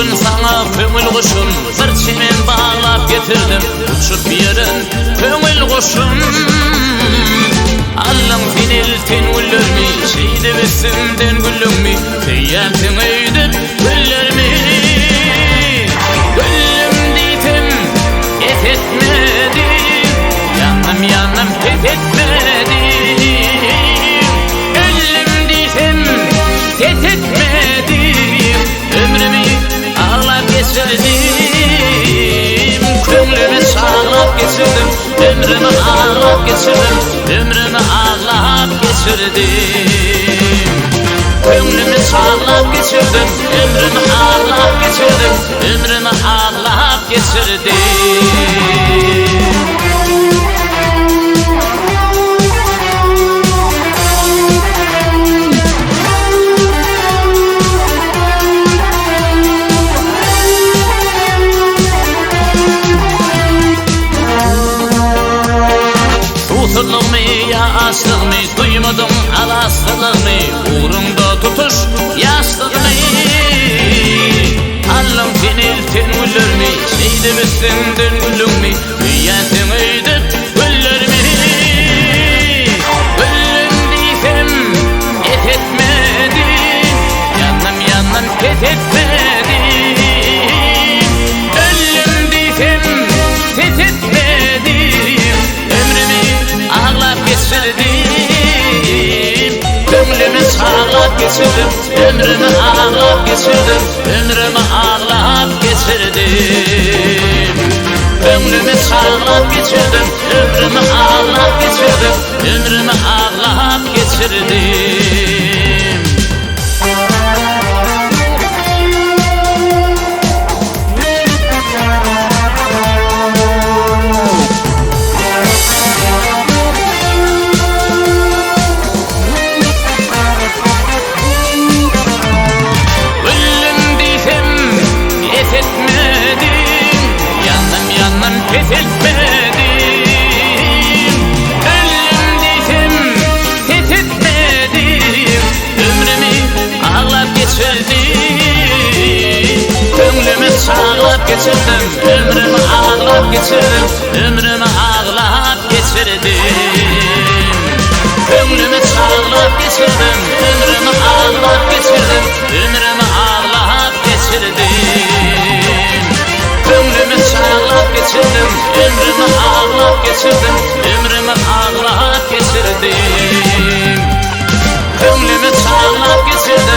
Bugün sana köngül kuşum, bir çimen bağlap getirdim. Uçup yerin köngül kuşum. Allın finiltin güllermi, şeyde besimden güllümmi, teyyatin öydüp güllermi. Güllüm deytim, et etmedim, yanım yanım et etmedim. Güllüm deytim, et etmedim, ömrümü ağlap geçirdim. Köngülümü sağlap geçirdim, ömrümü ağlap geçirdim. Ömrümü ağlap geçirdim. Köngülümü sağlap geçirdim, ömrümü ağlap geçirdim. Ömrümü ağlap geçirdim. Tutulur ya asıl mı, duymadım alasılır mı, uğrunda tutuş yastık mı? Allım finiltin güller mi, şeyde besimden güllüm mi, hüyyetin öydüp güller mi? Güllüm deytim, et etmedim, yanım yanım et etmedim. Güllüm deytim, et etmedim, ağlap geçirdim. Köngülümü sağlap geçirdim, ömrümü ağlap geçirdim. Ömrümü ağlap geçirdim. Köngülümü sağlap geçirdim, ömrümü ağlap geçirdim. Ömrümü ağlap geçirdim. Et etmedim, ölüm deytim, et etmedim. Ömrümü ağlap geçirdim. Köngülümü sağlap geçirdim, ömrümü ağlap geçirdim. Ömrümü ağlap geçirdim. Köngülümü sağlap geçirdim, ömrümü ağlap geçirdim. Ömrümü ağlap geçirdim. Köngülümü sağlap geçirdim, ömrümü ağlap geçirdim. Ömrümü ağlap geçirdim. Köngülümü sağlap geçirdim.